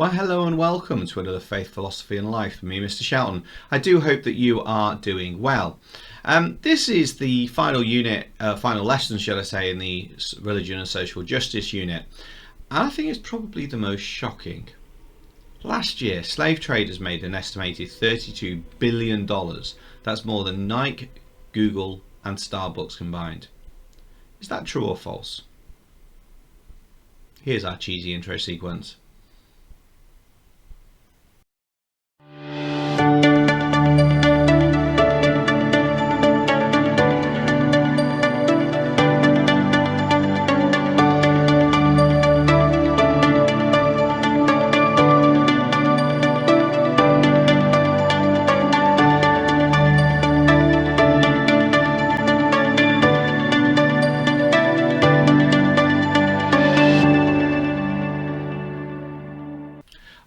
Well, hello and welcome to another Faith, Philosophy and Life from me, Mr. Shelton. I do hope that you are doing well. This is the final unit, final lesson, shall I say, in the Religion and Social Justice unit. And I think it's probably the most shocking. Last year, slave traders made an estimated $32 billion. That's more than Nike, Google and Starbucks combined. Is that true or false? Here's our cheesy intro sequence.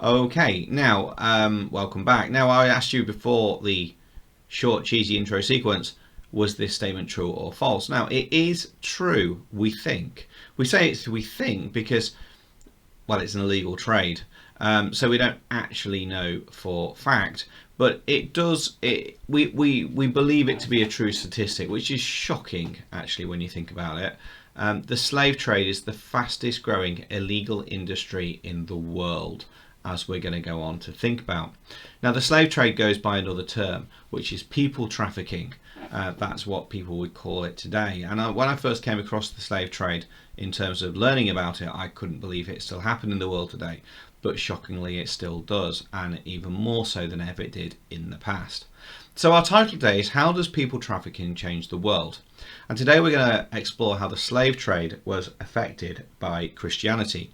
Okay, now, welcome back. Now, I asked you before the short, cheesy intro sequence, was this statement true or false? Now, it is true, we think. We say it's we think because, well, it's an illegal trade. So we don't actually know for fact, but it does, we believe it to be a true statistic, which is shocking, actually, when you think about it. The slave trade is the fastest growing illegal industry in the world, as we're going to go on to think about. Now, the slave trade goes by another term, which is people trafficking. That's what people would call it today. And when I first came across the slave trade, in terms of learning about it, I couldn't believe it still happened in the world today. But shockingly, it still does, and even more so than ever it did in the past. So our title today is How Does People Trafficking Change the World? And today we're going to explore how the slave trade was affected by Christianity.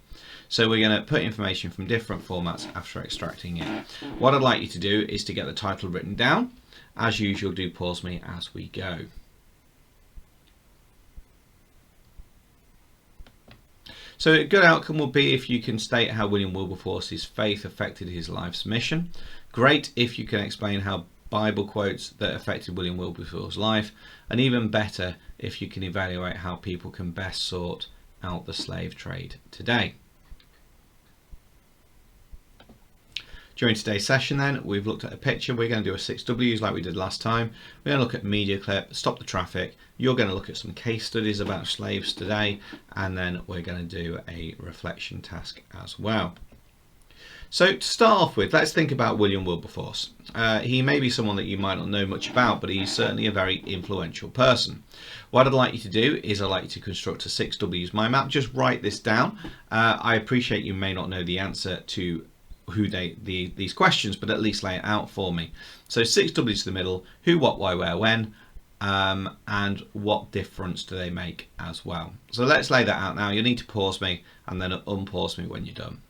So we're going to put information from different formats after extracting it. What I'd like you to do is to get the title written down. As usual, do pause me as we go. So a good outcome will be if you can state how William Wilberforce's faith affected his life's mission. Great if you can explain how Bible quotes that affected William Wilberforce's life. And even better if you can evaluate how people can best sort out the slave trade today. During today's session then, we've looked at a picture. We're going to do a 6 Ws like we did last time. We're going to look at media clip, stop the traffic. You're going to look at some case studies about slaves today, and then we're going to do a reflection task as well. So to start off with, let's think about William Wilberforce. He may be someone that you might not know much about, but he's certainly a very influential person. What I'd like you to do is I'd like you to construct a 6 Ws mind map. Just write this down. I appreciate you may not know the answer to these questions, but at least lay it out for me. So 6 W's to the middle: who, what, why, where, when, and what difference do they make as well. So let's lay that out now. You'll need to pause me and then unpause me when you're done.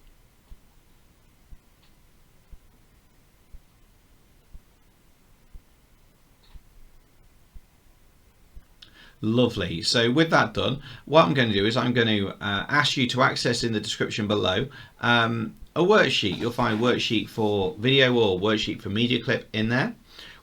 Lovely. So with that done, what I'm going to do is I'm going to ask you to access in the description below a worksheet. You'll find a worksheet for video or worksheet for media clip in there.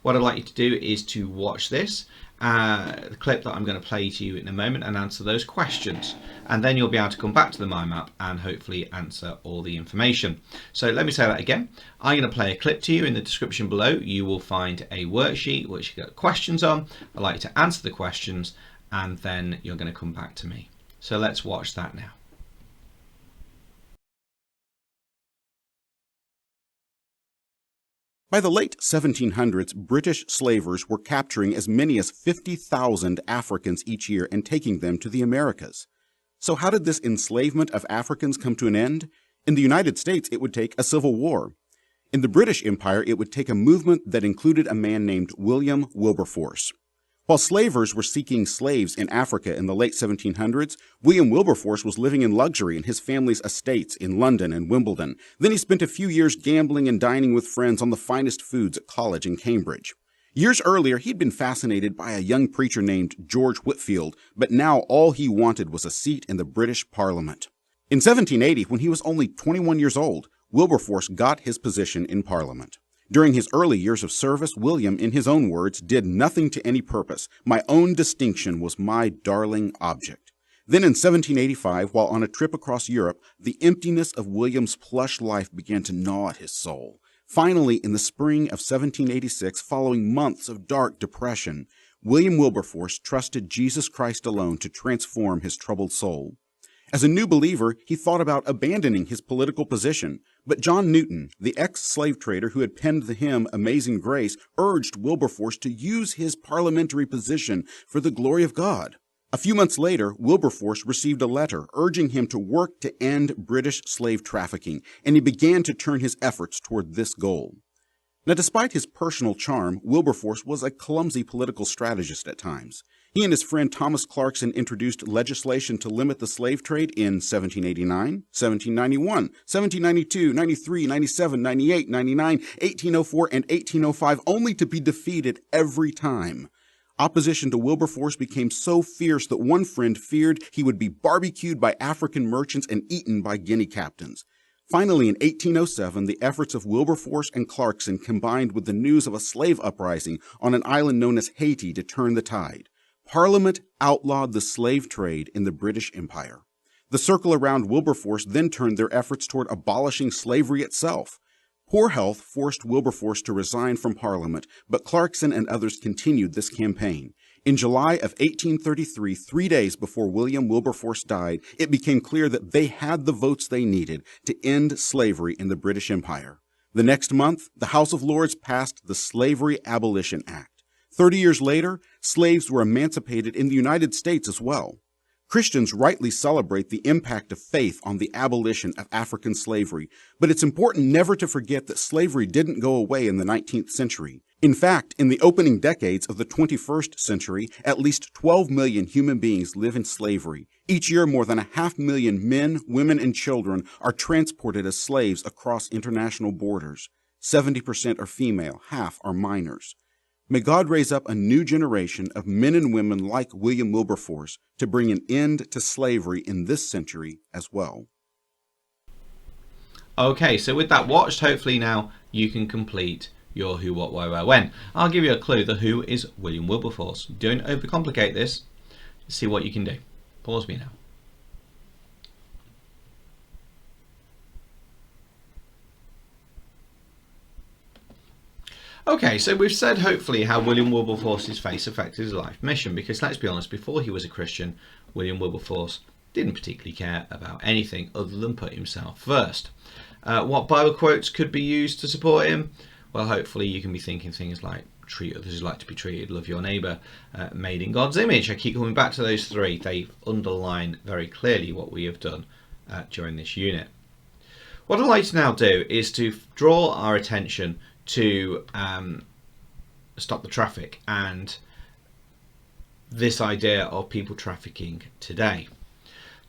What I'd like you to do is to watch this the clip that I'm going to play to you in a moment and answer those questions, and then you'll be able to come back to the mind map and hopefully answer all the information. So let me say that again. I'm going to play a clip to you. In the description below you will find a worksheet which you've got questions on. I'd like you to answer the questions and then you're going to come back to me. So let's watch that now. By the late 1700s, British slavers were capturing as many as 50,000 Africans each year and taking them to the Americas. So how did this enslavement of Africans come to an end? In the United States, it would take a civil war. In the British Empire, it would take a movement that included a man named William Wilberforce. While slavers were seeking slaves in Africa in the late 1700s, William Wilberforce was living in luxury in his family's estates in London and Wimbledon. Then he spent a few years gambling and dining with friends on the finest foods at college in Cambridge. Years earlier, he'd been fascinated by a young preacher named George Whitefield, but now all he wanted was a seat in the British Parliament. In 1780, when he was only 21 years old, Wilberforce got his position in Parliament. During his early years of service, William, in his own words, did nothing to any purpose. My own distinction was my darling object. Then in 1785, while on a trip across Europe, the emptiness of William's plush life began to gnaw at his soul. Finally, in the spring of 1786, following months of dark depression, William Wilberforce trusted Jesus Christ alone to transform his troubled soul. As a new believer, he thought about abandoning his political position, but John Newton, the ex-slave trader who had penned the hymn Amazing Grace, urged Wilberforce to use his parliamentary position for the glory of God. A few months later, Wilberforce received a letter urging him to work to end British slave trafficking, and he began to turn his efforts toward this goal. Now, despite his personal charm, Wilberforce was a clumsy political strategist at times. He and his friend Thomas Clarkson introduced legislation to limit the slave trade in 1789, 1791, 1792, 93, 97, 98, 99, 1804, and 1805, only to be defeated every time. Opposition to Wilberforce became so fierce that one friend feared he would be barbecued by African merchants and eaten by Guinea captains. Finally, in 1807, the efforts of Wilberforce and Clarkson combined with the news of a slave uprising on an island known as Haiti to turn the tide. Parliament outlawed the slave trade in the British Empire. The circle around Wilberforce then turned their efforts toward abolishing slavery itself. Poor health forced Wilberforce to resign from Parliament, but Clarkson and others continued this campaign. In July of 1833, 3 days before William Wilberforce died, it became clear that they had the votes they needed to end slavery in the British Empire. The next month, the House of Lords passed the Slavery Abolition Act. 30 years later, slaves were emancipated in the United States as well. Christians rightly celebrate the impact of faith on the abolition of African slavery, but it's important never to forget that slavery didn't go away in the 19th century. In fact, in the opening decades of the 21st century, at least 12 million human beings live in slavery. Each year, more than 500,000 men, women, and children are transported as slaves across international borders. 70% are female, half are minors. May God raise up a new generation of men and women like William Wilberforce to bring an end to slavery in this century as well. Okay, so with that watched, hopefully now you can complete your who, what, why, where, when. I'll give you a clue. The who is William Wilberforce. Don't overcomplicate this. See what you can do. Pause me now. Okay, so we've said hopefully how William Wilberforce's faith affected his life mission, because let's be honest, before he was a Christian, William Wilberforce didn't particularly care about anything other than put himself first. What Bible quotes could be used to support him? Well, hopefully you can be thinking things like treat others as you like to be treated, love your neighbour, made in God's image. I keep coming back to those three. They underline very clearly what we have done during this unit. What I'd like to now do is to draw our attention to stop the traffic and this idea of people trafficking today.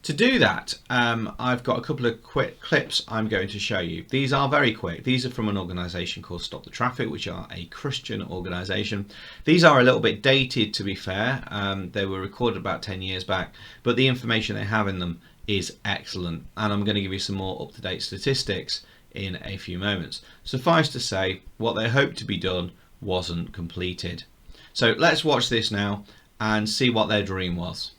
To do that, I've got a couple of quick clips I'm going to show you. These are very quick. These are from an organisation called Stop the Traffic, which are a Christian organisation. These are a little bit dated, to be fair. They were recorded about 10 years back, but the information they have in them is excellent, and I'm going to give you some more up-to-date statistics in a few moments. Suffice to say, what they hoped to be done wasn't completed. So let's watch this now and see what their dream was.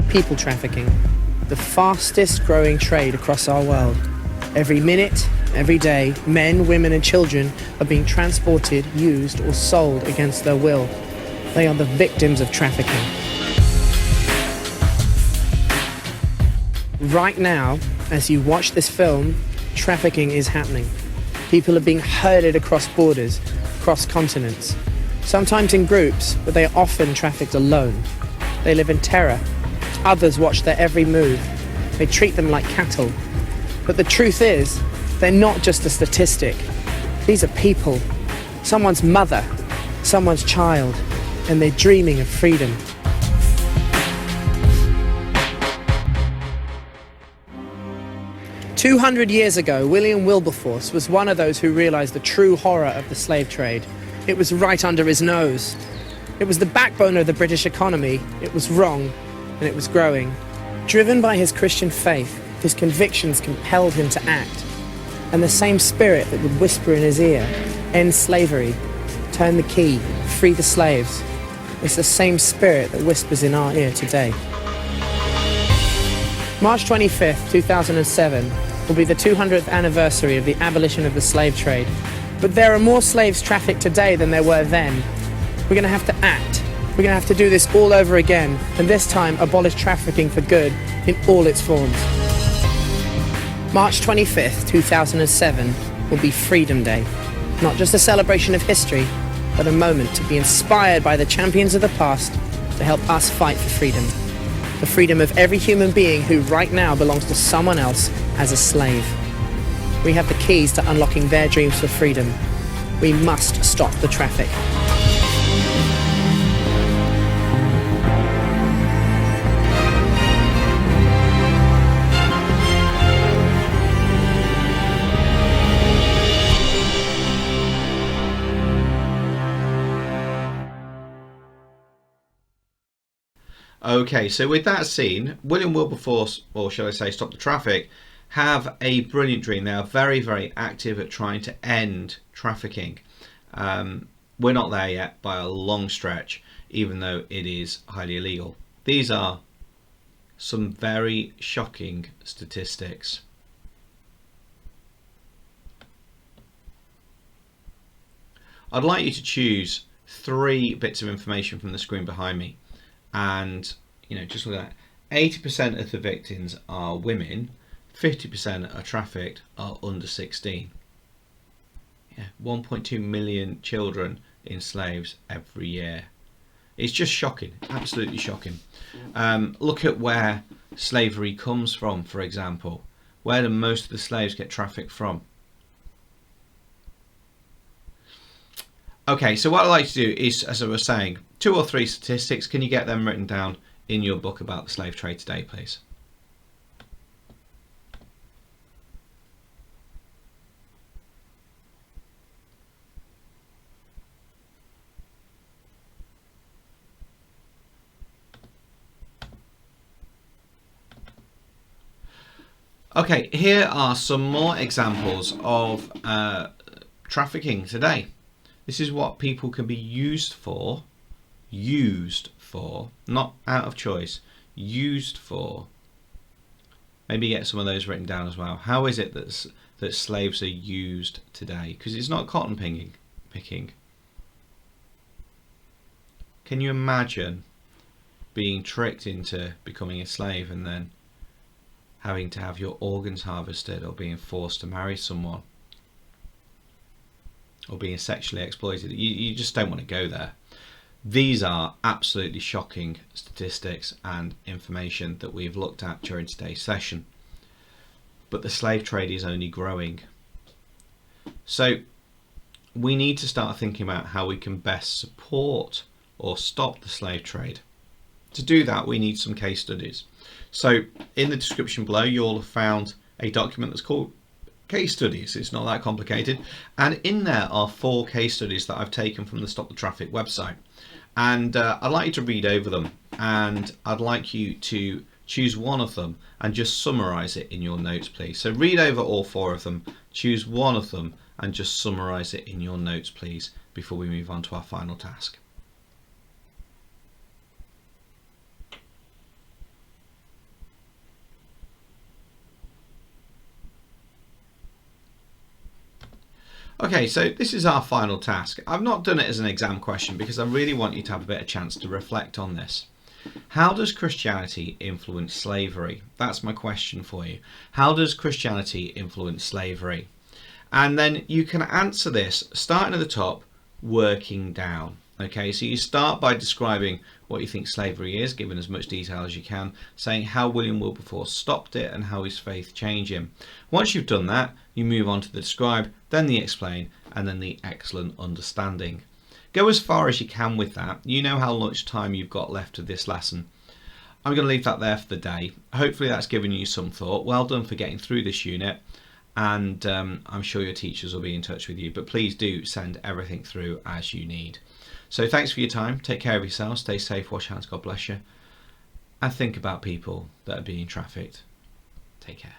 People trafficking, the fastest growing trade across our world. Every minute, every day, men, women and children are being transported, used or sold against their will. They are the victims of trafficking. Right now, as you watch this film, trafficking is happening. People are being herded across borders, across continents, sometimes in groups, but they are often trafficked alone. They live in terror. Others watch their every move. They treat them like cattle. But the truth is, they're not just a statistic. These are people. Someone's mother, someone's child, and they're dreaming of freedom. "200 years ago, William Wilberforce was one of those who realized the true horror of the slave trade. It was right under his nose. It was the backbone of the British economy. It was wrong, and it was growing. Driven by his Christian faith, his convictions compelled him to act. And the same spirit that would whisper in his ear, 'End slavery, turn the key, free the slaves,' it's the same spirit that whispers in our ear today." March 25th, 2007 will be the 200th anniversary of the abolition of the slave trade. But there are more slaves trafficked today than there were then. We're going to have to act. We're going to have to do this all over again, and this time abolish trafficking for good in all its forms. March 25th, 2007 will be Freedom Day. Not just a celebration of history, but a moment to be inspired by the champions of the past to help us fight for freedom. The freedom of every human being who right now belongs to someone else as a slave. We have the keys to unlocking their dreams for freedom. We must stop the traffic. Okay, so with that scene, William Wilberforce, or shall I say Stop the Traffic, have a brilliant dream. They are very, very active at trying to end trafficking. We're not there yet by a long stretch, even though it is highly illegal. These are some very shocking statistics. I'd like you to choose 3 bits of information from the screen behind me. And, just look at that. 80% of the victims are women, 50% are trafficked are under 16. 1.2 million children enslaved every year. It's just shocking, absolutely shocking. Look at where slavery comes from, for example. Where do most of the slaves get trafficked from? Okay, so what I'd like to do is, as I was saying, 2 or 3 statistics. Can you get them written down in your book about the slave trade today, please? Okay, here are some more examples of trafficking today. This is what people can be used for, not out of choice, used for. Maybe get some of those written down as well. How is it that slaves are used today? Because it's not cotton picking. Can you imagine being tricked into becoming a slave and then having to have your organs harvested, or being forced to marry someone, or being sexually exploited? You just don't want to go there. These are absolutely shocking statistics and information that we've looked at during today's session. But the slave trade is only growing. So we need to start thinking about how we can best support or stop the slave trade. To do that, we need some case studies. So in the description below, you'll have found a document that's called Case Studies. It's not that complicated. And in there are 4 case studies that I've taken from the Stop the Traffic website. And I'd like you to read over them. And I'd like you to choose one of them and just summarize it in your notes, please. So read over all 4 of them, choose one of them and just summarize it in your notes, please, before we move on to our final task. Okay, so this is our final task. I've not done it as an exam question because I really want you to have a bit of chance to reflect on this. How does Christianity influence slavery? That's my question for you. How does Christianity influence slavery? And then you can answer this starting at the top, working down. Okay, so you start by describing what you think slavery is, given as much detail as you can, saying how William Wilberforce stopped it and how his faith changed him. Once you've done that, you move on to the describe, then the explain, and then the excellent understanding. Go as far as you can with that. You know how much time you've got left of this lesson. I'm going to leave that there for the day. Hopefully that's given you some thought. Well done for getting through this unit, and I'm sure your teachers will be in touch with you, but please do send everything through as you need. So thanks for your time. Take care of yourselves. Stay safe. Wash hands. God bless you. And think about people that are being trafficked. Take care.